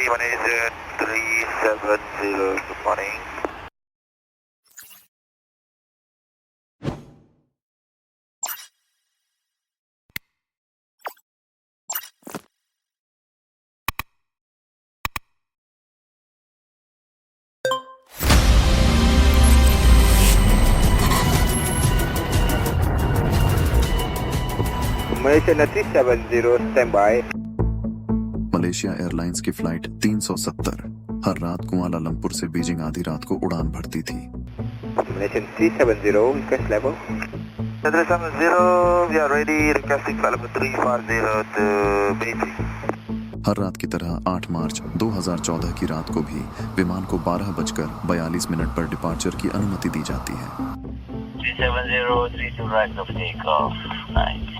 Malaysia 370, good morning. Malaysia 370, standby. Malaysia airlines की flight 370 हर रात Kuala Lumpur से बीजिंग आधी रात को उड़ान भरती थी। Malaysia 370, request level. 370, we are ready, requesting flight level 350 to Beijing. हर रात की तरह 8 मार्च 2014 की रात को भी विमान को 12:42 पर डिपार्चर की अनुमति दी जाती है। 370, 32 right of takeoff. Nice.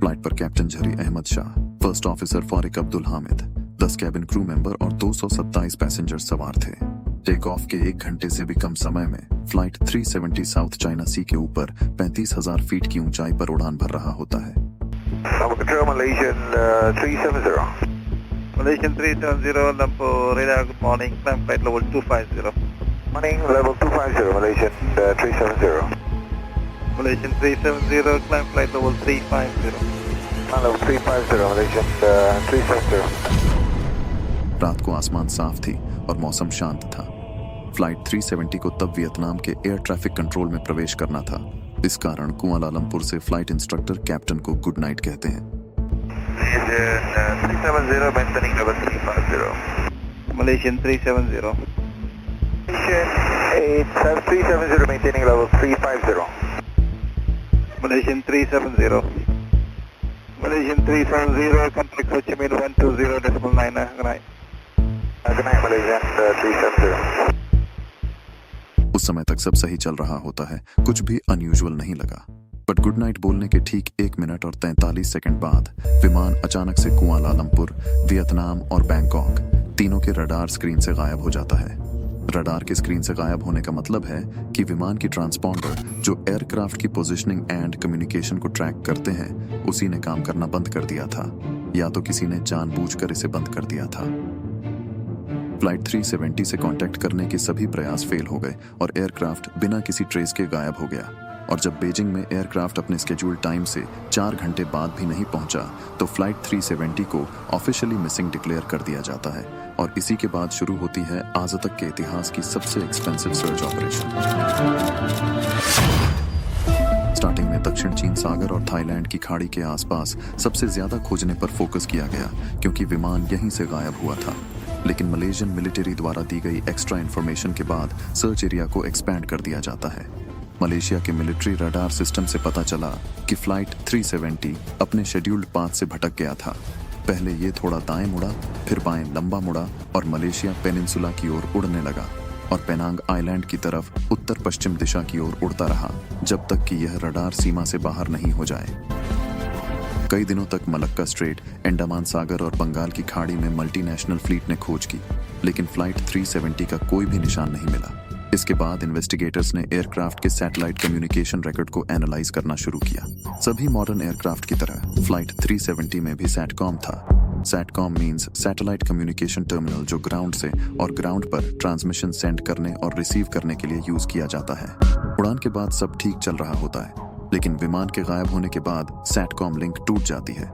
Flight पर captain Zaharie Ahmad Shah, first officer Fariq Abdul Hamid, 10 cabin crew member और 227 पैसेंजर सवार थे। टेक ऑफ के 1 घंटे से भी कम समय में फ्लाइट 370 साउथ चाइना सी के ऊपर 35,000 फीट की ऊंचाई पर उड़ान भर रहा होता है। Malaysian 370. Malaysian 370, Lumpur radar, good morning, climb flight level 250. Morning, level 250, Malaysian 370. Malaysian 370, climb flight level 350. Level 350, Malaysian 370. रात को आसमान साफ थी और मौसम शांत था। फ्लाइट 370 को तब वियतनाम के एयर ट्रैफिक कंट्रोल में प्रवेश करना था। इस कारण कुआलालंपुर से फ्लाइट इंस्ट्रक्टर कैप्टन को गुड नाइट कहते हैं। Malaysian 370, maintaining level 350. Malaysian 370. Malaysian 370, maintaining level 350. Malaysian 370. Malaysian 370, contact Ho Chi Minh 120.9. Good night. Good night, Malaysian 370. उस समय तक सब सही चल रहा होता है, कुछ भी अनयूजुअल नहीं लगा। बट गुड नाइट बोलने के ठीक 1 मिनट और 43 सेकंड बाद विमान अचानक से कुआलालंपुर, वियतनाम और बैंकॉक तीनों के रडार स्क्रीन से गायब हो जाता है। रडार के स्क्रीन से गायब होने का मतलब है कि विमान की ट्रांसपॉन्डर जो एयरक्राफ्ट की पोजीशनिंग एंड कम्युनिकेशन को ट्रैक करते हैं, उसी ने काम करना बंद कर दिया था, या तो किसी ने जानबूझकर इसे बंद कर दिया था। फ्लाइट 370 से कांटेक्ट करने के सभी प्रयास फेल हो गए और एयरक्राफ्ट बिना किसी ट्रेस के गायब हो गया। और जब बीजिंग में एयरक्राफ्ट अपने स्केड्यूल टाइम से 4 घंटे बाद भी नहीं पहुंचा, तो फ्लाइट 370 को ऑफिशियली मिसिंग डिक्लेयर कर दिया जाता है और इसी के बाद शुरू होती है आज तक के इतिहास की सबसे एक्सपेंसिव सर्च ऑपरेशन। स्टार्टिंग में दक्षिण चीन सागर और थाईलैंड की खाड़ी के आसपास सबसे ज्यादा खोजने पर फोकस किया गया, क्योंकि विमान यहीं से गायब हुआ था। लेकिन मलेशियन मिलिट्री द्वारा दी गई एक्स्ट्रा इन्फॉर्मेशन के बाद सर्च एरिया को एक्सपैंड कर दिया जाता है। मलेशिया के मिलिट्री रडार सिस्टम से पता चला कि फ्लाइट 370 अपने शेड्यूल्ड पाथ से भटक गया था। पहले ये थोड़ा दाएं मुड़ा, फिर बाएं लंबा मुड़ा और मलेशिया पेनिनसुला की ओर उड़ने लगा और पेनांग आइलैंड की तरफ उत्तर पश्चिम दिशा की ओर उड़ता रहा, जब तक कि यह रडार सीमा से बाहर नहीं हो जाए। कई दिनों तक मलक्का स्ट्रेट, अंडमान सागर और बंगाल की खाड़ी में मल्टीनेशनल फ्लीट ने खोज की, लेकिन फ्लाइट 370 का कोई भी निशान नहीं मिला। इसके बाद इन्वेस्टिगेटर्स ने एयरक्राफ्ट के सैटेलाइट कम्युनिकेशन रिकॉर्ड को एनालाइज करना शुरू किया। सभी मॉडर्न एयरक्राफ्ट की तरह फ्लाइट 370 में भी सैटकॉम था। Satcom means satellite communication terminal, जो ग्राउंड से और ग्राउंड पर ट्रांसमिशन सेंड करने और रिसीव करने के लिए यूज किया जाता है। उड़ान के बाद सब ठीक चल रहा होता है, लेकिन विमान के गायब होने के बाद सैटकॉम लिंक टूट जाती है।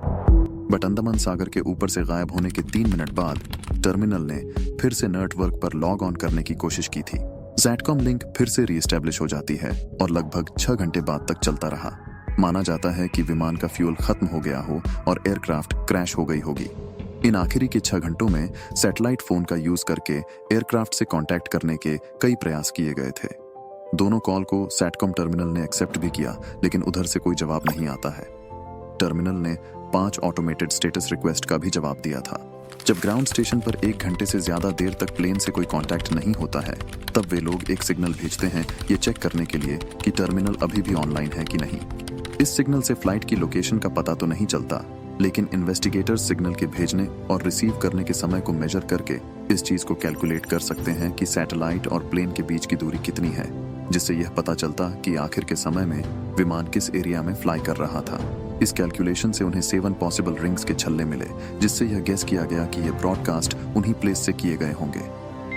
बट अंडमान सागर के ऊपर से गायब होने के 3 मिनट बाद टर्मिनल ने फिर से नेटवर्क पर लॉग ऑन करने की कोशिश की थी। सैटकॉम लिंक फिर से रीएस्टैब्लिश हो जाती है और लगभग 6 घंटे बाद तक चलता रहा। माना जाता है कि विमान का फ्यूल खत्म हो गया हो और एयरक्राफ्ट क्रैश हो गई होगी। इन आखिरी के 6 घंटों में सैटेलाइट फोन का यूज करके एयरक्राफ्ट से कांटेक्ट करने के कई प्रयास किए गए थे। दोनों कॉल को सैटकॉम टर्मिनल ने एक्सेप्ट भी किया, लेकिन उधर से कोई जवाब नहीं आता है। टर्मिनल ने 5 ऑटोमेटेड स्टेटस रिक्वेस्ट का भी जवाब दिया था। जब ग्राउंड स्टेशन पर 1 घंटे से ज्यादा देर तक प्लेन से कोई कांटेक्ट नहीं होता है, तब वे लोग एक सिग्नल भेजते हैं ये चेक करने के लिए कि टर्मिनल अभी भी ऑनलाइन है कि नहीं। इस सिग्नल से फ्लाइट की लोकेशन का पता तो नहीं चलता, लेकिन इन्वेस्टिगेटर्स सिग्नल के भेजने और रिसीव करने के समय को मेजर करके इस चीज को कैलकुलेट कर सकते हैं कि सैटेलाइट और प्लेन के बीच की दूरी कितनी है, जिससे यह पता चलता कि आखिर के समय में विमान किस एरिया में फ्लाई कर रहा था। इस कैलकुलेशन से उन्हें 7 पॉसिबल रिंग्स के छल्ले मिले, जिससे यह गेस किया गया कि ये ब्रॉडकास्ट उन्हीं प्लेस से किए गए होंगे।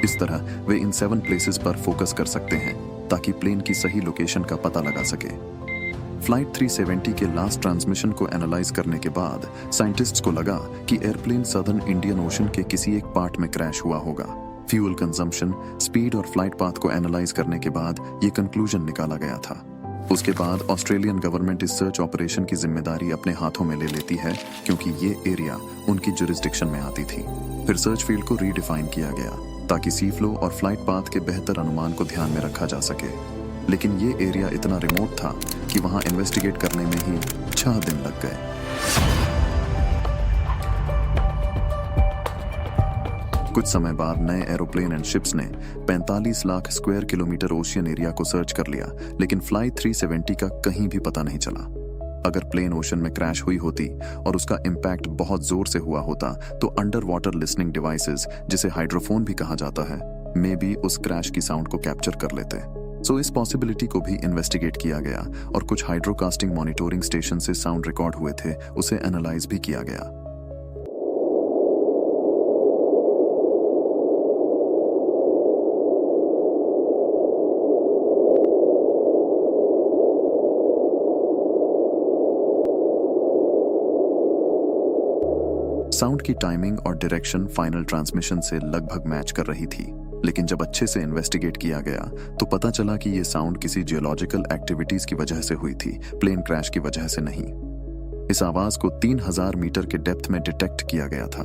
इस तरह वे इन 7 प्लेसेस पर फोकस कर सकते हैं ताकि प्लेन की सही लोकेशन का पता लगा सके। फ्लाइट 370 के लास्ट ट्रांसमिशन को एनालाइज करने के बाद साइंटिस्ट्स को लगा कि एयरप्लेन सदर्न इंडियन ओशन के किसी एक पार्ट में क्रैश हुआ होगा। फ्यूल कंजम्पशन, स्पीड और फ्लाइट पाथ को एनालाइज करने के बाद ये कंक्लूजन निकाला गया था। उसके बाद ऑस्ट्रेलियन गवर्नमेंट इस सर्च ऑपरेशन की जिम्मेदारी अपने हाथों में ले लेती है, क्योंकि ये एरिया उनकी जुरिस्डिक्शन में आती थी। फिर सर्च फील्ड को रीडिफाइन किया गया ताकि सी फ्लो और फ्लाइट पाथ के बेहतर अनुमान को ध्यान में रखा जा सके। लेकिन ये एरिया इतना रिमोट था कि वहां इन्वेस्टिगेट करने में ही 6 दिन लग गए। कुछ समय बाद नए एरोप्लेन एंड शिप्स ने 45 lakh square kilometre ocean area को सर्च कर लिया, लेकिन फ्लाइट 370 का कहीं भी पता नहीं चला। अगर प्लेन ओशन में क्रैश हुई होती और उसका इम्पैक्ट बहुत जोर से हुआ होता तो अंडर वाटर लिसनिंग डिवाइसेस, जिसे हाइड्रोफोन भी कहा जाता है, मे भी उस क्रैश की साउंड को कैप्चर कर लेते। सो इस पॉसिबिलिटी को भी इन्वेस्टिगेट किया गया और कुछ हाइड्रोकास्टिंग मॉनिटरिंग स्टेशन से साउंड रिकॉर्ड हुए थे, उसे एनालाइज भी किया गया। साउंड की टाइमिंग और डायरेक्शन फाइनल ट्रांसमिशन से लगभग मैच कर रही थी, लेकिन जब अच्छे से इन्वेस्टिगेट किया गया तो पता चला कि ये साउंड किसी जियोलॉजिकल एक्टिविटीज की वजह से हुई थी, प्लेन क्रैश की वजह से नहीं। इस आवाज को 3000 मीटर के डेप्थ में डिटेक्ट किया गया था।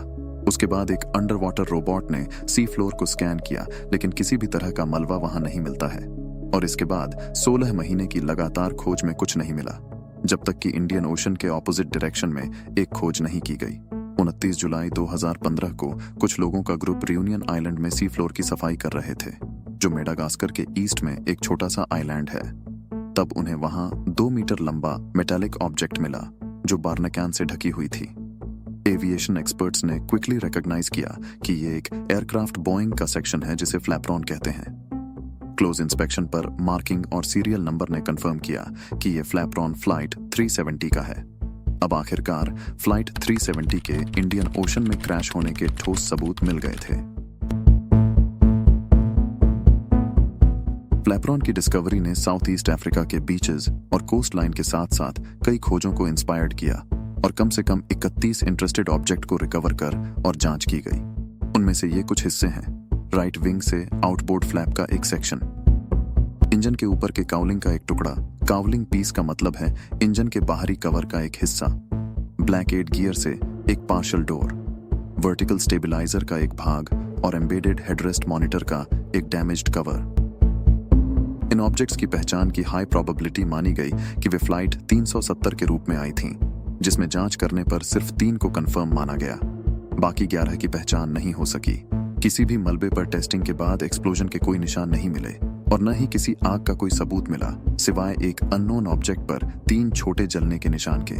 उसके बाद एक अंडर वाटर रोबोट ने सी फ्लोर को स्कैन किया, लेकिन किसी भी तरह का मलबा वहां नहीं मिलता है। और इसके बाद 16 महीने की लगातार खोज में कुछ नहीं मिला, जब तक कि इंडियन ओशन के ऑपोजिट डायरेक्शन में एक खोज नहीं की गई। 29 जुलाई 2015 को कुछ लोगों का ग्रुप रियूनियन आइलैंड में सी फ्लोर की सफाई कर रहे थे, जो मेडागास्कर के ईस्ट में एक छोटा सा आइलैंड है। तब उन्हें वहां 2 मीटर लंबा मेटालिक ऑब्जेक्ट मिला जो बार्नाकैन से ढकी हुई थी। एविएशन एक्सपर्ट्स ने क्विकली रिकॉग्नाइज किया कि ये एक एयरक्राफ्ट बोइंग का सेक्शन है, जिसे फ्लैप्रॉन कहते हैं। क्लोज इंस्पेक्शन पर मार्किंग और सीरियल नंबर ने कंफर्म किया कि ये फ्लैप्रॉन फ्लाइट 370 का है। अब आखिरकार फ्लाइट 370 के इंडियन ओशन में क्रैश होने के ठोस सबूत मिल गए थे। फ्लैप्रॉन की डिस्कवरी ने साउथ ईस्ट अफ्रीका के बीचेस और कोस्ट लाइन के साथ साथ कई खोजों को इंस्पायर्ड किया और कम से कम 31 इंटरेस्टेड ऑब्जेक्ट को रिकवर कर और जांच की गई। उनमें से ये कुछ हिस्से हैं: राइट विंग से आउटबोर्ड फ्लैप का एक सेक्शन, इंजन के ऊपर के काउलिंग का एक टुकड़ा, काउलिंग पीस का मतलब है इंजन के बाहरी कवर का एक हिस्सा, ब्लैक एड गियर से एक पार्शियल डोर, वर्टिकल स्टेबलाइजर का एक भाग और एम्बेडेड हेडरेस्ट मॉनिटर का एक डैमेज्ड कवर। इन ऑब्जेक्ट्स की पहचान की हाई प्रोबेबिलिटी मानी गई कि वे फ्लाइट 370 के रूप में आई थीं, जिसमें जांच करने पर सिर्फ 3 को कंफर्म माना गया। बाकी 11 की पहचान नहीं हो सकी। किसी भी मलबे पर टेस्टिंग के बाद एक्सप्लोजन के कोई निशान नहीं मिले और न ही किसी आग का कोई सबूत मिला, सिवाय एक अननोन ऑब्जेक्ट पर 3 छोटे जलने के निशान के।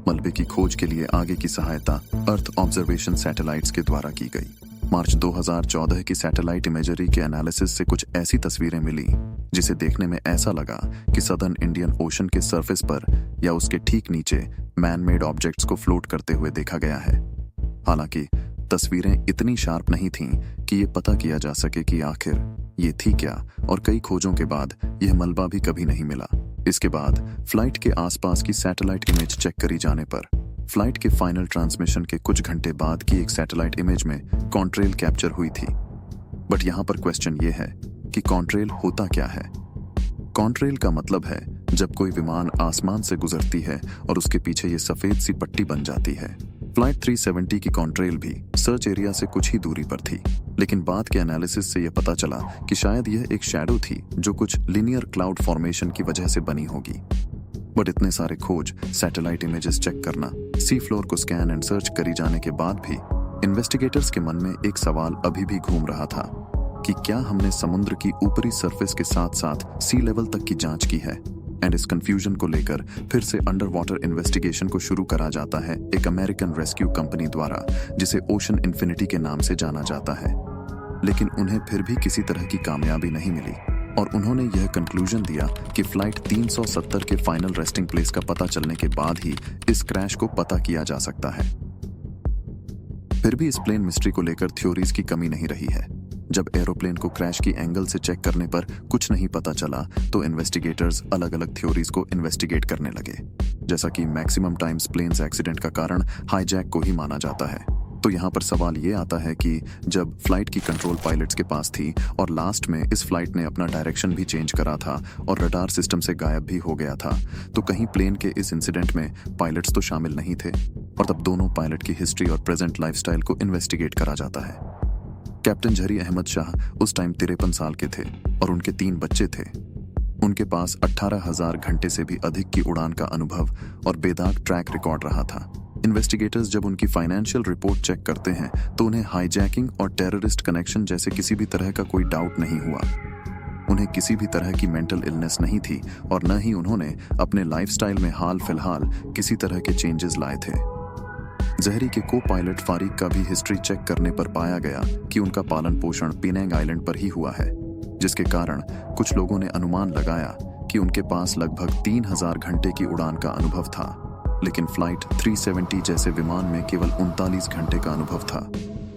मलबे की खोज के लिए आगे की सहायता अर्थ ऑब्जर्वेशन सैटेलाइट्स के द्वारा की गई। मार्च 2014 की सैटेलाइट इमेजरी के एनालिसिस से कुछ ऐसी तस्वीरें मिली जिसे देखने में ऐसा लगा कि सदर्न इंडियन ओशन के सरफेस पर या उसके ठीक नीचे मैन मेड ऑब्जेक्ट्स को फ्लोट करते हुए देखा गया है। हालांकि तस्वीरें इतनी शार्प नहीं थीं कि ये पता किया जा सके कि आखिर ये थी क्या, और कई खोजों के बाद यह मलबा भी कभी नहीं मिला। इसके बाद फ्लाइट के आसपास की सैटेलाइट इमेज चेक करी जाने पर फ्लाइट के फाइनल ट्रांसमिशन के कुछ घंटे बाद की एक सैटेलाइट इमेज में कॉन्ट्रेल कैप्चर हुई थी। बट यहाँ पर क्वेश्चन ये है कि कॉन्ट्रेल होता क्या है? कॉन्ट्रेल का मतलब है जब कोई विमान आसमान से गुजरती है और उसके पीछे ये सफेद सी पट्टी बन जाती है। फ्लाइट 370 की कॉन्ट्रेल भी सर्च एरिया से कुछ ही दूरी पर थी, लेकिन बाद के एनालिसिस से यह पता चला कि शायद यह एक शैडो थी जो कुछ लिनियर क्लाउड फॉर्मेशन की वजह से बनी होगी। बट इतने सारे खोज, सैटेलाइट इमेजेस चेक करना, सी फ्लोर को स्कैन एंड सर्च करी जाने के बाद भी इन्वेस्टिगेटर्स के मन में एक सवाल अभी भी घूम रहा था कि क्या हमने समुद्र की ऊपरी सरफेस के साथ साथ सी लेवल तक की जांच की है। एंड इस कंफ्यूजन को लेकर फिर से अंडर वाटर इन्वेस्टिगेशन को शुरू करा जाता है एक अमेरिकन रेस्क्यू कंपनी द्वारा, जिसे ओशन इन्फिनिटी के नाम से जाना जाता है। लेकिन उन्हें फिर भी किसी तरह की कामयाबी नहीं मिली। और उन्होंने यह कंक्लूजन दिया कि फ्लाइट 370 के फाइनल रेस्टिंग प्लेस का पता चलने के बाद ही इस क्रैश को पता किया जा सकता है। फिर भी इस प्लेन मिस्ट्री को लेकर थ्योरीज की कमी नहीं रही है। जब एरोप्लेन को क्रैश की एंगल से चेक करने पर कुछ नहीं पता चला तो इन्वेस्टिगेटर्स अलग अलग थ्योरीज को इन्वेस्टिगेट करने लगे। जैसा कि मैक्सिमम टाइम्स प्लेन्स एक्सीडेंट का कारण हाईजैक को ही माना जाता है। तो यहाँ पर सवाल ये आता है कि जब फ्लाइट की कंट्रोल पायलट्स के पास थी और लास्ट में इस फ्लाइट ने अपना डायरेक्शन भी चेंज करा था और रडार सिस्टम से गायब भी हो गया था, तो कहीं प्लेन के इस इंसिडेंट में पायलट्स तो शामिल नहीं थे। और तब दोनों पायलट की हिस्ट्री और प्रेजेंट लाइफस्टाइल को इन्वेस्टिगेट करा जाता है। कैप्टन झरी अहमद शाह उस टाइम 53 साल के थे और उनके 3 बच्चे थे। उनके पास 18,000 घंटे से भी अधिक की उड़ान का अनुभव और बेदाग ट्रैक रिकॉर्ड रहा था। इन्वेस्टिगेटर्स जब उनकी फाइनेंशियल रिपोर्ट चेक करते हैं तो उन्हें हाईजैकिंग और टेररिस्ट कनेक्शन जैसे किसी भी तरह का कोई डाउट नहीं हुआ। उन्हें किसी भी तरह की मेंटल इलनेस नहीं थी और न ही उन्होंने अपने लाइफस्टाइल में हाल फिलहाल किसी तरह के चेंजेस लाए थे। जहरी के को पायलट फारिक का भी हिस्ट्री चेक करने पर पाया गया कि उनका पालन पोषण पेनांग आइलैंड पर ही हुआ है, जिसके कारण कुछ लोगों ने अनुमान लगाया कि उनके पास लगभग 3000 घंटे की उड़ान का अनुभव था, लेकिन फ्लाइट 370 जैसे विमान में केवल 39 घंटे का अनुभव था।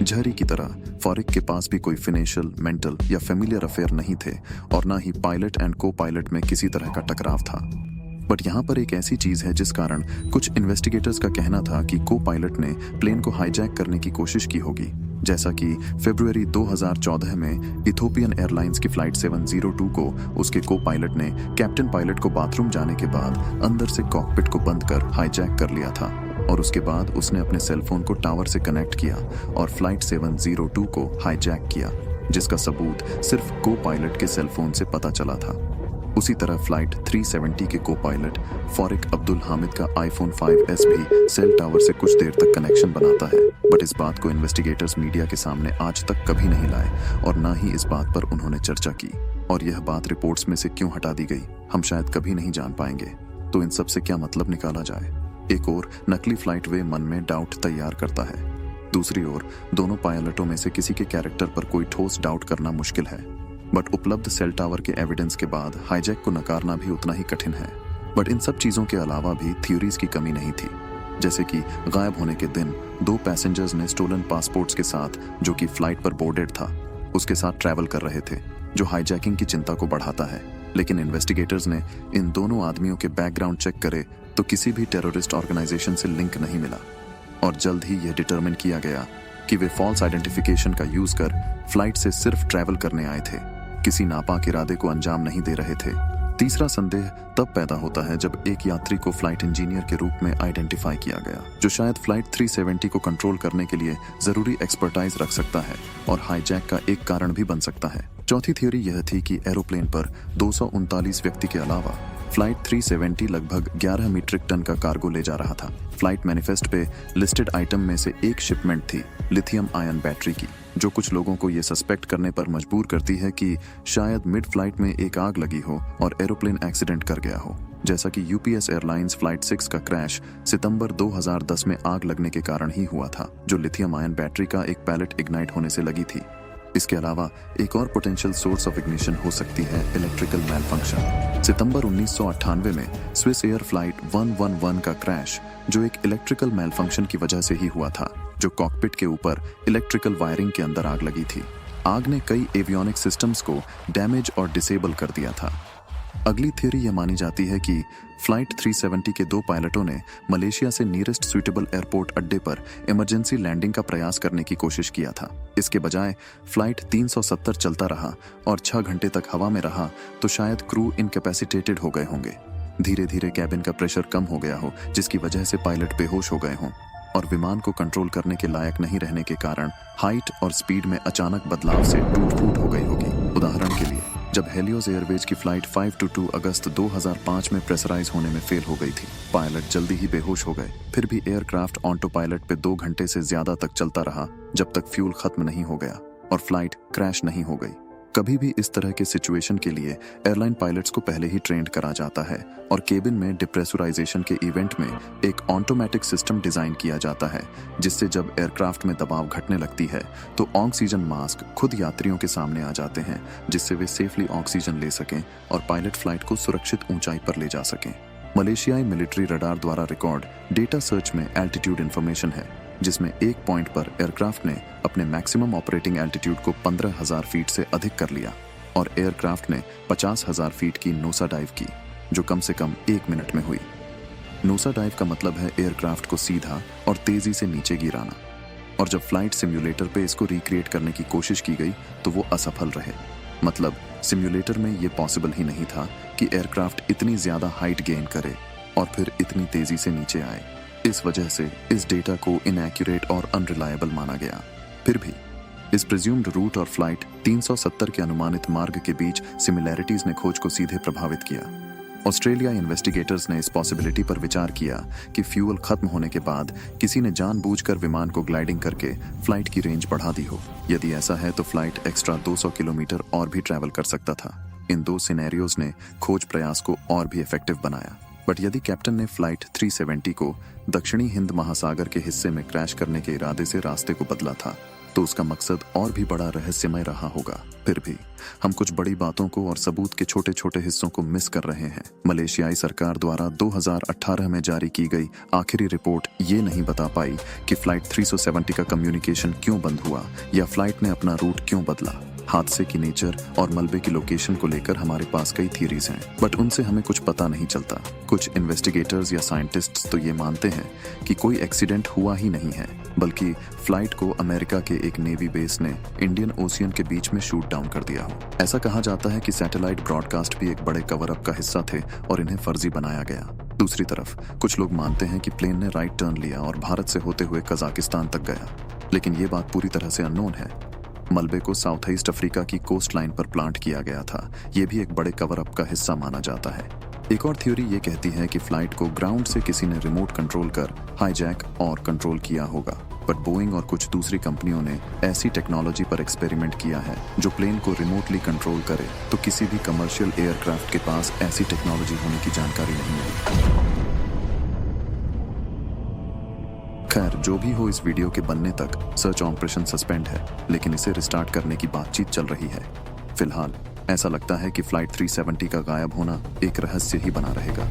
झरी की तरह फारिक के पास भी कोई फाइनेंशियल, मेंटल या फेमिलियर अफेयर नहीं थे और न ही पायलट एंड को पायलट में किसी तरह का टकराव था। बट यहाँ पर एक ऐसी चीज है जिस कारण कुछ इन्वेस्टिगेटर्स का कहना था कि को पायलट ने प्लेन को हाईजैक करने की कोशिश की होगी, जैसा कि फरवरी 2014 में इथोपियन एयरलाइंस की फ्लाइट 702 को उसके को पायलट ने कैप्टन पायलट को बाथरूम जाने के बाद अंदर से कॉकपिट को बंद कर हाईजैक कर लिया था और उसके बाद उसने अपने सेलफोन को टावर से कनेक्ट किया और फ्लाइट 702 को हाईजैक किया, जिसका सबूत सिर्फ को पायलट के सेलफोन से पता चला था। उसी तरह फ्लाइट 370 के को पायलट फारिक अब्दुल हामिद का iPhone 5S भी सेल टावर से कुछ देर तक कनेक्शन बनाता है, बट इस बात को इन्वेस्टिगेटर्स मीडिया के सामने आज तक कभी नहीं लाए और ना ही इस बात पर उन्होंने चर्चा की। और यह बात रिपोर्ट्स में से क्यों हटा दी गई, हम शायद कभी नहीं जान पाएंगे। तो इन सब से क्या मतलब निकाला जाए? एक और नकली फ्लाइट वे मन में डाउट तैयार करता है, दूसरी ओर दोनों पायलटों में से किसी के कैरेक्टर पर कोई ठोस डाउट करना मुश्किल है। बट उपलब्ध सेल टावर के एविडेंस के बाद हाईजैक को नकारना भी उतना ही कठिन है। बट इन सब चीजों के अलावा भी थ्योरीज की कमी नहीं थी, जैसे कि गायब होने के दिन 2 पैसेंजर्स ने स्टोलन पासपोर्ट्स के साथ, जो कि फ्लाइट पर बोर्डेड था, उसके साथ ट्रैवल कर रहे थे, जो हाईजैकिंग की चिंता को बढ़ाता है। लेकिन इन्वेस्टिगेटर्स ने इन दोनों आदमियों के बैकग्राउंड चेक करे तो किसी भी टेररिस्ट ऑर्गेनाइजेशन से लिंक नहीं मिला और जल्द ही यह डिटरमिन किया गया कि वे फॉल्स आइडेंटिफिकेशन का यूज कर फ्लाइट से सिर्फ ट्रैवल करने आए थे, किसी नापाक इरादे को अंजाम नहीं दे रहे थे। तीसरा संदेह तब पैदा होता है जब एक यात्री को फ्लाइट इंजीनियर के रूप में आइडेंटिफाई किया गया, जो शायद फ्लाइट 370 को कंट्रोल करने के लिए जरूरी एक्सपर्टाइज रख सकता है और हाईजैक का एक कारण भी बन सकता है। चौथी थ्योरी यह थी कि एरोप्लेन पर 239 व्यक्ति के अलावा फ्लाइट 370 लगभग 11 मीट्रिक टन का कार्गो ले जा रहा था। फ्लाइट मैनिफेस्ट पे लिस्टेड आइटम में से एक शिपमेंट थी लिथियम आयन बैटरी की, जो कुछ लोगों को ये सस्पेक्ट करने पर मजबूर करती है कि शायद मिड फ्लाइट में एक आग लगी हो और एरोप्लेन एक्सीडेंट कर गया हो, जैसा कि यूपीएस एयरलाइंस फ्लाइट 6 का क्रैश सितंबर 2010 में आग लगने के कारण ही हुआ था, जो लिथियम आयन बैटरी का एक पैलेट इग्नाइट होने से लगी थी। इसके अलावा एक और पोटेंशियल सोर्स ऑफ इग्निशन हो सकती है इलेक्ट्रिकल मैलफंक्शन। सितंबर 1998 में स्विस एयर फ्लाइट 111 का क्रैश, जो एक इलेक्ट्रिकल मैलफंक्शन की वजह से ही हुआ था, जो कॉकपिट के ऊपर इलेक्ट्रिकल वायरिंग के अंदर आग लगी थी। आग ने कई एवियोनिक सिस्टम्स को डैमेज और डिसेबल कर दिया था। अगली थ्योरी यह मानी जाती है कि फ्लाइट 370 के 2 पायलटों ने मलेशिया से नियरेस्ट सुइटेबल एयरपोर्ट अड्डे पर इमरजेंसी लैंडिंग का प्रयास करने की कोशिश किया था। इसके बजाय फ्लाइट 370 चलता रहा और 6 घंटे तक हवा में रहा तो शायद क्रू इनकैपेसिटेटेड हो गए होंगे। धीरे धीरे कैबिन का प्रेशर कम हो गया हो, जिसकी वजह से पायलट बेहोश हो गए हों और विमान को कंट्रोल करने के लायक नहीं रहने के कारण हाइट और स्पीड में अचानक बदलाव से टूट फूट हो गई होगी। उदाहरण के लिए, जब हेलियोस एयरवेज की फ्लाइट 522 अगस्त 2005 में प्रेशराइज होने में फेल हो गई थी, पायलट जल्दी ही बेहोश हो गए। फिर भी एयरक्राफ्ट ऑटो पायलट पे 2 घंटे से ज्यादा तक चलता रहा जब तक फ्यूल खत्म नहीं हो गया और फ्लाइट क्रैश नहीं हो गई। कभी भी इस तरह के सिचुएशन के लिए एयरलाइन पायलट्स को पहले ही ट्रेंड करा जाता है और केबिन में डिप्रेशराइजेशन के इवेंट में एक ऑटोमेटिक सिस्टम डिजाइन किया जाता है, जिससे जब एयरक्राफ्ट में दबाव घटने लगती है तो ऑक्सीजन मास्क खुद यात्रियों के सामने आ जाते हैं, जिससे वे सेफली ऑक्सीजन ले सकें और पायलट फ्लाइट को सुरक्षित ऊंचाई पर ले जा सकें। मलेशियाई मिलिट्री रडार द्वारा रिकॉर्ड डेटा सर्च में एल्टीट्यूड इंफॉर्मेशन है, जिसमें एक पॉइंट पर एयरक्राफ्ट ने अपने मैक्सिमम ऑपरेटिंग एल्टीट्यूड को 15,000 फीट से अधिक कर लिया और एयरक्राफ्ट ने 50,000 फीट की नोसा डाइव की, जो कम से कम 1 मिनट में हुई। नोसा डाइव का मतलब है एयरक्राफ्ट को सीधा और तेजी से नीचे गिराना, और जब फ्लाइट सिम्युलेटर पे इसको रिक्रिएट करने की कोशिश की गई तो वो असफल रहे। मतलब सिम्युलेटर में ये पॉसिबल ही नहीं था कि एयरक्राफ्ट इतनी ज्यादा हाइट गेन करे और फिर इतनी तेजी से नीचे आए। इस वजह से इस डेटा को इनएक्यूरेट और अनरिलायबल माना गया। फिर भी इस प्रिज्यूम्ड रूट और फ्लाइट 370 के अनुमानित मार्ग के बीच सिमिलैरिटीज ने खोज को सीधे प्रभावित किया। ऑस्ट्रेलिया इन्वेस्टिगेटर्स ने इस पॉसिबिलिटी पर विचार किया कि फ्यूल खत्म होने के बाद किसी ने जानबूझकर विमान को ग्लाइडिंग करके फ्लाइट की रेंज बढ़ा दी हो। यदि ऐसा है तो फ्लाइट एक्स्ट्रा 200 किलोमीटर और भी ट्रैवल कर सकता था। इन दो सिनेरियोज ने खोज प्रयास को और भी इफेक्टिव बनाया। बट यदि कैप्टन ने फ्लाइट 370 को दक्षिणी हिंद महासागर के हिस्से में क्रैश करने के इरादे से रास्ते को बदला था, तो उसका मकसद और भी बड़ा रहस्यमय रहा होगा। फिर भी हम कुछ बड़ी बातों को और सबूत के छोटे छोटे हिस्सों को मिस कर रहे हैं। मलेशियाई सरकार द्वारा 2018 में जारी की गई आखिरी रिपोर्ट ये नहीं बता पाई कि फ्लाइट 370 का कम्युनिकेशन क्यों बंद हुआ या फ्लाइट ने अपना रूट क्यों बदला। हादसे की नेचर और मलबे की लोकेशन को लेकर हमारे पास कई थियरीज हैं, बट उनसे हमें कुछ पता नहीं चलता। कुछ इन्वेस्टिगेटर्स या साइंटिस्ट्स तो ये मानते हैं कि कोई एक्सीडेंट हुआ ही नहीं है, बल्कि फ्लाइट को अमेरिका के एक नेवी बेस ने इंडियन ओशियन के बीच में शूट डाउन कर दिया हो। ऐसा कहा जाता है कि सैटेलाइट ब्रॉडकास्ट भी एक बड़े कवर अप का हिस्सा थे और इन्हें फर्जी बनाया गया। दूसरी तरफ कुछ लोग मानते हैं कि प्लेन ने राइट टर्न लिया और भारत से होते हुए कजाकिस्तान तक गया, लेकिन ये बात पूरी तरह से अननोन है। मलबे को साउथ ईस्ट अफ्रीका की कोस्ट लाइन पर प्लांट किया गया था, ये भी एक बड़े कवर अप का हिस्सा माना जाता है। एक और थ्योरी ये कहती है कि फ्लाइट को ग्राउंड से किसी ने रिमोट कंट्रोल कर हाईजैक और कंट्रोल किया होगा, बट बोइंग और कुछ दूसरी कंपनियों ने ऐसी टेक्नोलॉजी पर एक्सपेरिमेंट किया है जो प्लेन को रिमोटली कंट्रोल करे, तो किसी भी कमर्शियल एयरक्राफ्ट के पास ऐसी टेक्नोलॉजी होने की जानकारी नहीं है। खैर, जो भी हो, इस वीडियो के बनने तक सर्च ऑपरेशन सस्पेंड है, लेकिन इसे रिस्टार्ट करने की बातचीत चल रही है। फिलहाल ऐसा लगता है कि फ्लाइट 370 का गायब होना एक रहस्य ही बना रहेगा।